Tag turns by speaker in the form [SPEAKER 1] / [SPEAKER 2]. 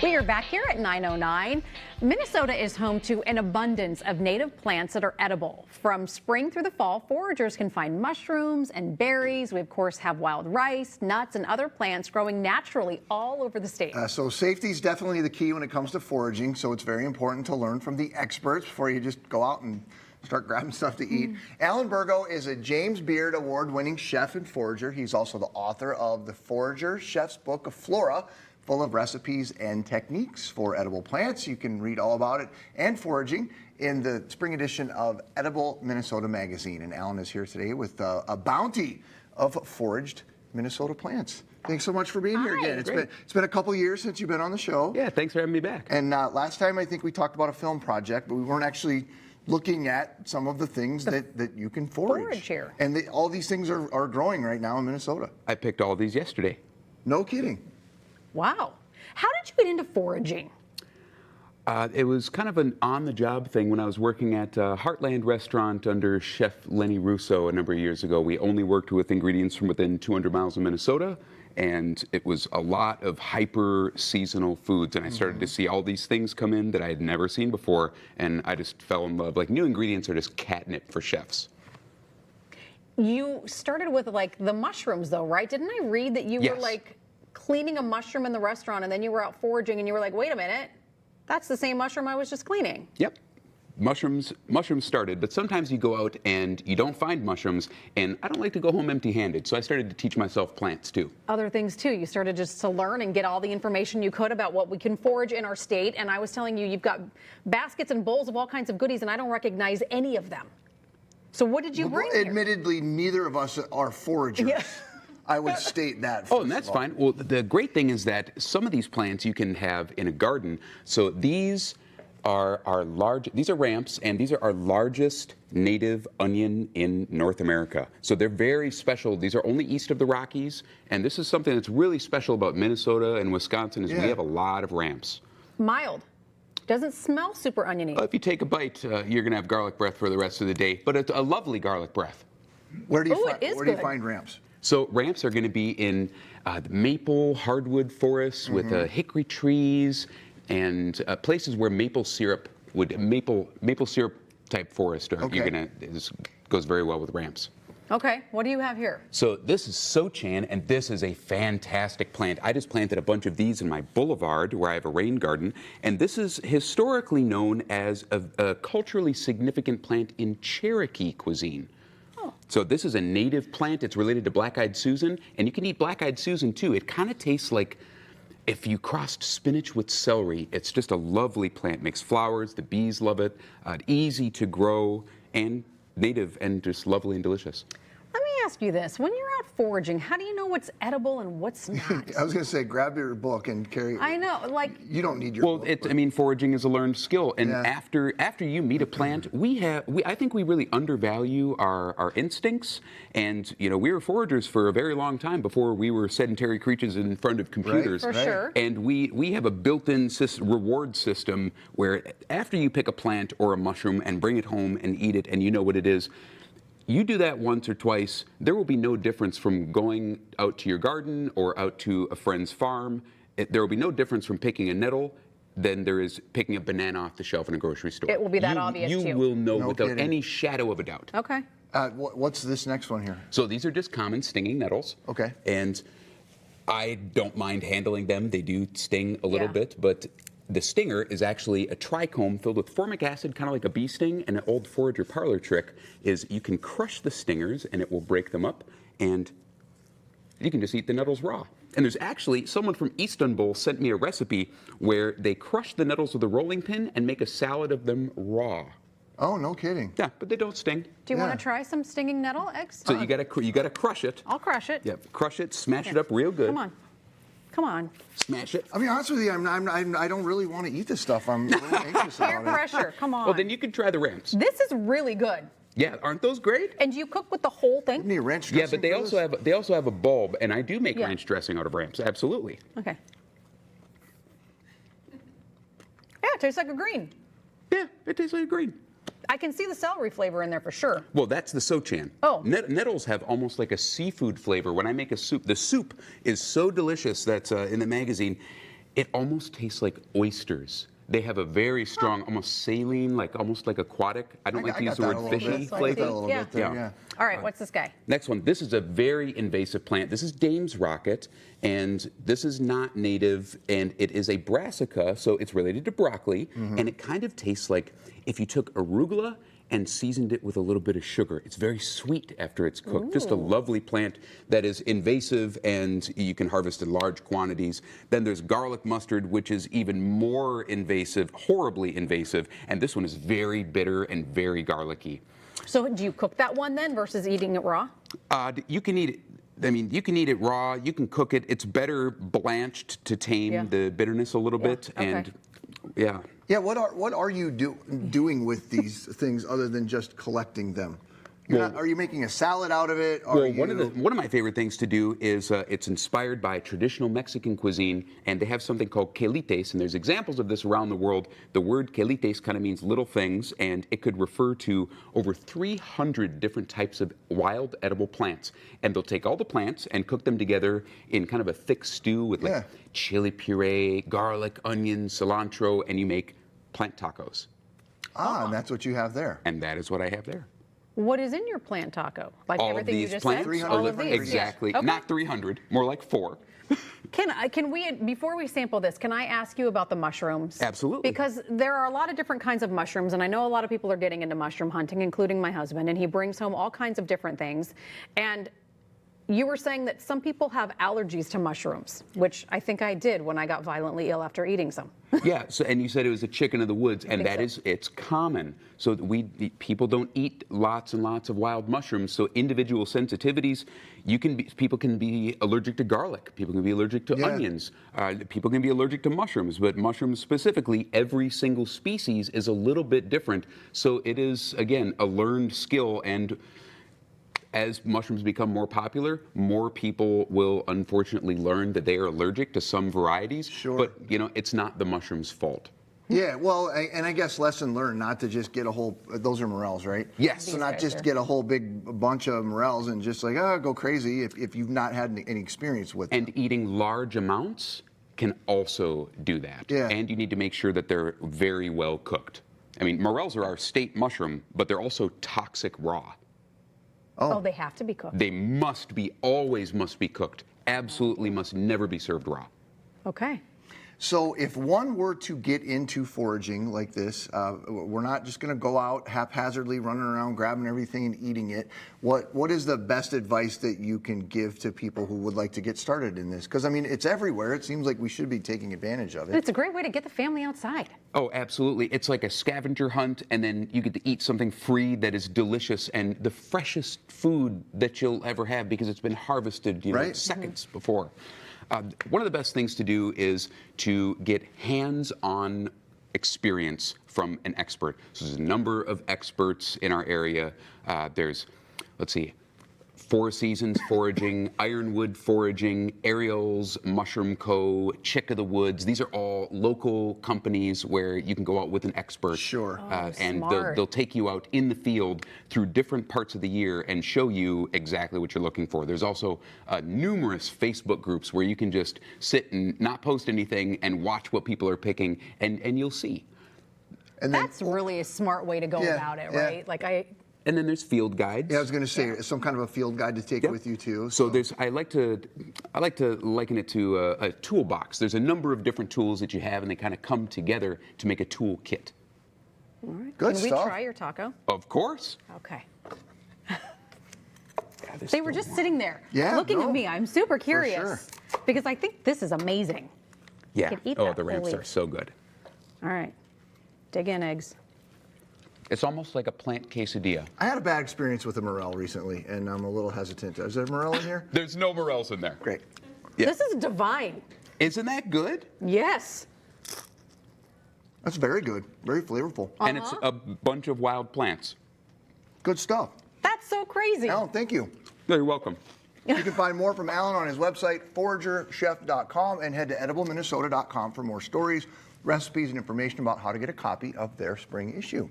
[SPEAKER 1] We are back here at 9:09. Minnesota is home to an abundance of native plants that are edible. From spring through the fall, foragers can find mushrooms and berries. We, of course, have wild rice, nuts, and other plants growing naturally all over the state.
[SPEAKER 2] So safety is definitely the key when it comes to foraging, so it's very important to learn from the experts before you just go out and start grabbing stuff to eat. Alan Burgo is a James Beard Award-winning chef and forager. He's also the author of the Forager Chef's Book of Flora, full of recipes and techniques for edible plants. You can read all about it and foraging in the spring edition of Edible Minnesota magazine. And Alan is here today with a bounty of foraged Minnesota plants. Thanks so much for being here again. It's been a couple years since you've been on the show.
[SPEAKER 3] Yeah, thanks for having me back.
[SPEAKER 2] And last time I think we talked about a film project, but we weren't actually looking at some of the things that you can forage
[SPEAKER 1] here.
[SPEAKER 2] And all these things are growing right now in Minnesota.
[SPEAKER 3] I picked all these yesterday.
[SPEAKER 2] No kidding.
[SPEAKER 1] Wow. How did you get into foraging?
[SPEAKER 3] It was kind of an on-the-job thing when I was working at Heartland Restaurant under Chef Lenny Russo a number of years ago. We only worked with ingredients from within 200 miles of Minnesota, and it was a lot of hyper-seasonal foods. And I started to see all these things come in that I had never seen before, and I just fell in love. Like, new ingredients are just catnip for chefs.
[SPEAKER 1] You started with, like, the mushrooms, though, right? Didn't I read that you were, like, cleaning a mushroom in the restaurant, and then you were out foraging, and you were like, wait a minute, that's the same mushroom I was just cleaning.
[SPEAKER 3] Yep. Mushrooms started, but sometimes you go out and you don't find mushrooms, and I don't like to go home empty-handed, so I started to teach myself plants too.
[SPEAKER 1] Other things too. You started just to learn and get all the information you could about what we can forage in our state, and I was telling you, you've got baskets and bowls of all kinds of goodies, and I don't recognize any of them. So what did you bring here?
[SPEAKER 2] Admittedly, neither of us are foragers.
[SPEAKER 1] Yeah.
[SPEAKER 2] I would state that.
[SPEAKER 3] Oh, and that's fine. Well, the great thing is that some of these plants you can have in a garden. So these are these are ramps, and these are our largest native onion in North America. So they're very special. These are only east of the Rockies, and this is something that's really special about Minnesota and Wisconsin is we have a lot of ramps.
[SPEAKER 1] Mild. Doesn't smell super oniony.
[SPEAKER 3] If you take a bite, you're going to have garlic breath for the rest of the day, but it's a lovely garlic breath.
[SPEAKER 2] Where do you find ramps?
[SPEAKER 3] So ramps are going to be in the maple hardwood forests with hickory trees and places where maple syrup type forest. This goes very well with ramps.
[SPEAKER 1] Okay, what do you have here?
[SPEAKER 3] So this is Sochan, and this is a fantastic plant. I just planted a bunch of these in my boulevard where I have a rain garden, and this is historically known as a culturally significant plant in Cherokee cuisine. So this is a native plant. It's related to black-eyed Susan, and you can eat black-eyed Susan too. It kind of tastes like if you crossed spinach with celery. It's just a lovely plant. Makes flowers. The bees love it. Easy to grow and native and just lovely and delicious.
[SPEAKER 1] Let me ask you this. When you're out foraging, how do you know what's edible and what's not?
[SPEAKER 2] I was going to say, grab your book and carry it.
[SPEAKER 1] I know, like...
[SPEAKER 2] You don't need your book.
[SPEAKER 3] I mean, foraging is a learned skill. And after you meet a plant, I think we really undervalue our instincts. And, you know, we were foragers for a very long time before we were sedentary creatures in front of computers.
[SPEAKER 1] For sure.
[SPEAKER 3] And we have a built-in reward system where after you pick a plant or a mushroom and bring it home and eat it and you know what it is, you do that once or twice, there will be no difference from going out to your garden or out to a friend's farm. There will be no difference from picking a nettle than there is picking a banana off the shelf in a grocery store.
[SPEAKER 1] It will be that obvious to you.
[SPEAKER 3] You will know without any shadow of a doubt.
[SPEAKER 1] Okay.
[SPEAKER 2] What's this next one here?
[SPEAKER 3] So these are just common stinging nettles.
[SPEAKER 2] Okay.
[SPEAKER 3] And I don't mind handling them. They do sting a little bit, but the stinger is actually a trichome filled with formic acid, kind of like a bee sting. And an old forager parlor trick is you can crush the stingers and it will break them up, and you can just eat the nettles raw. And there's actually someone from Istanbul sent me a recipe where they crush the nettles with a rolling pin and make a salad of them raw.
[SPEAKER 2] Oh, no kidding.
[SPEAKER 3] Yeah, but they don't sting.
[SPEAKER 1] Do you want to try some stinging nettle eggs?
[SPEAKER 3] So you gotta crush it.
[SPEAKER 1] I'll crush it.
[SPEAKER 3] Yep, crush it, smash it up real good.
[SPEAKER 1] Come on. Come on.
[SPEAKER 3] Smash it.
[SPEAKER 2] I'll be honest with you, I don't really want to eat this stuff. I'm a little anxious about it.
[SPEAKER 1] Peer pressure, come on.
[SPEAKER 3] Well, then you can try the ramps.
[SPEAKER 1] This is really good.
[SPEAKER 3] Yeah, aren't those great?
[SPEAKER 1] And do you cook with the whole thing?
[SPEAKER 2] You need ranch
[SPEAKER 3] Yeah,
[SPEAKER 2] dressing
[SPEAKER 3] but they also have a bulb, and I do make
[SPEAKER 1] Yeah.
[SPEAKER 3] ranch dressing out of ramps. Absolutely.
[SPEAKER 1] Okay. Yeah, it tastes like a green.
[SPEAKER 3] Yeah, it tastes like green.
[SPEAKER 1] I can see the celery flavor in there for sure.
[SPEAKER 3] Well, that's the Sochan.
[SPEAKER 1] Oh.
[SPEAKER 3] Nettles have almost like a seafood flavor. When I make a soup, the soup is so delicious that's in the magazine. It almost tastes like oysters. They have a very strong, almost saline, almost like aquatic. I don't like to use the word fishy flavor.
[SPEAKER 2] Yeah.
[SPEAKER 1] All right, what's this guy?
[SPEAKER 3] Next one. This is a very invasive plant. This is Dame's rocket, and this is not native, and it is a brassica, so it's related to broccoli, and it kind of tastes like if you took arugula and seasoned it with a little bit of sugar. It's very sweet after it's cooked. Just a lovely plant that is invasive and you can harvest in large quantities. Then there's garlic mustard, which is even more invasive, horribly invasive, and this one is very bitter and very garlicky.
[SPEAKER 1] So do you cook that one then versus eating it raw?
[SPEAKER 3] You can eat it. I mean, you can eat it raw. You can cook it. It's better blanched to tame the bitterness a little bit.
[SPEAKER 1] Okay.
[SPEAKER 3] And yeah.
[SPEAKER 2] Yeah, what are you doing with these things other than just collecting them? Are you making a salad out of it?
[SPEAKER 3] Well, one of my favorite things to do is it's inspired by traditional Mexican cuisine, and they have something called quelites, and there's examples of this around the world. The word quelites kind of means little things, and it could refer to over 300 different types of wild edible plants. And they'll take all the plants and cook them together in kind of a thick stew with chili puree, garlic, onion, cilantro, and you make plant tacos.
[SPEAKER 2] And that's what you have there.
[SPEAKER 3] And that is what I have there.
[SPEAKER 1] What is in your plant taco? Like
[SPEAKER 3] All of
[SPEAKER 1] everything you
[SPEAKER 3] these
[SPEAKER 1] just
[SPEAKER 3] plants,
[SPEAKER 1] said?
[SPEAKER 2] 300
[SPEAKER 1] All of these?
[SPEAKER 3] exactly.
[SPEAKER 1] Okay.
[SPEAKER 3] Not 300, more like 4.
[SPEAKER 1] Can we, before we sample this, can I ask you about the mushrooms?
[SPEAKER 3] Absolutely.
[SPEAKER 1] Because there are a lot of different kinds of mushrooms, and I know a lot of people are getting into mushroom hunting, including my husband, and he brings home all kinds of different things. And you were saying that some people have allergies to mushrooms, which I think I did when I got violently ill after eating some.
[SPEAKER 3] Yeah, so, and you said it was a chicken of the woods, and that is, it's common. So people don't eat lots and lots of wild mushrooms. So individual sensitivities, people can be allergic to garlic. People can be allergic to onions. People can be allergic to mushrooms, but mushrooms specifically, every single species is a little bit different. So it is, again, a learned skill, and as mushrooms become more popular, more people will unfortunately learn that they are allergic to some varieties.
[SPEAKER 2] Sure.
[SPEAKER 3] But, it's not the mushroom's fault.
[SPEAKER 2] Yeah, well, and I guess lesson learned, not to just get a whole, those are morels, right?
[SPEAKER 3] Yes.
[SPEAKER 2] So not just get a whole big bunch of morels and just go crazy if you've not had any experience with them.
[SPEAKER 3] And eating large amounts can also do that.
[SPEAKER 2] Yeah.
[SPEAKER 3] And you need to make sure that they're very well cooked. I mean, morels are our state mushroom, but they're also toxic raw.
[SPEAKER 1] Oh, they have to be cooked.
[SPEAKER 3] They always must be cooked. Absolutely must never be served raw.
[SPEAKER 1] Okay.
[SPEAKER 2] So if one were to get into foraging like this, we're not just going to go out haphazardly running around grabbing everything and eating it. What is the best advice that you can give to people who would like to get started in this? Because, I mean, it's everywhere. It seems like we should be taking advantage of it.
[SPEAKER 1] It's a great way to get the family outside.
[SPEAKER 3] Oh, absolutely. It's like a scavenger hunt, and then you get to eat something free that is delicious and the freshest food that you'll ever have because it's been harvested seconds before. One of the best things to do is to get hands-on experience from an expert. So there's a number of experts in our area. There's, let's see, Four Seasons Foraging, Ironwood Foraging, Ariel's Mushroom Co., Chick of the Woods. These are all local companies where you can go out with an expert.
[SPEAKER 2] Sure.
[SPEAKER 3] And they'll take you out in the field through different parts of the year and show you exactly what you're looking for. There's also numerous Facebook groups where you can just sit and not post anything and watch what people are picking, and you'll see.
[SPEAKER 2] And then,
[SPEAKER 1] That's really a smart way to go about it, right?
[SPEAKER 3] And then there's field guides.
[SPEAKER 2] Yeah, I was going to say some kind of a field guide to take with you too.
[SPEAKER 3] So I like to liken it to a toolbox. There's a number of different tools that you have, and they kind of come together to make a tool kit.
[SPEAKER 1] All right.
[SPEAKER 2] Good
[SPEAKER 1] Can we
[SPEAKER 2] stuff.
[SPEAKER 1] try your taco?
[SPEAKER 3] Of course.
[SPEAKER 1] Okay.
[SPEAKER 3] Yeah,
[SPEAKER 1] They were just sitting there looking at me. I'm super curious because I think this is amazing.
[SPEAKER 3] Yeah.
[SPEAKER 1] Could eat
[SPEAKER 3] Oh,
[SPEAKER 1] that
[SPEAKER 3] the ramps
[SPEAKER 1] fully.
[SPEAKER 3] are so good.
[SPEAKER 1] All right. Dig in, eggs.
[SPEAKER 3] It's almost like a plant quesadilla.
[SPEAKER 2] I had a bad experience with a morel recently, and I'm a little hesitant. Is there a morel in here?
[SPEAKER 3] There's no morels in there.
[SPEAKER 2] Great.
[SPEAKER 3] Yeah.
[SPEAKER 1] This is divine.
[SPEAKER 3] Isn't that good?
[SPEAKER 1] Yes.
[SPEAKER 2] That's very good. Very flavorful.
[SPEAKER 3] And it's a bunch of wild plants.
[SPEAKER 2] Good stuff.
[SPEAKER 1] That's so crazy.
[SPEAKER 2] Alan, thank you.
[SPEAKER 3] You're welcome.
[SPEAKER 2] You can find more from Alan on his website, foragerchef.com, and head to edibleminnesota.com for more stories, recipes, and information about how to get a copy of their spring issue.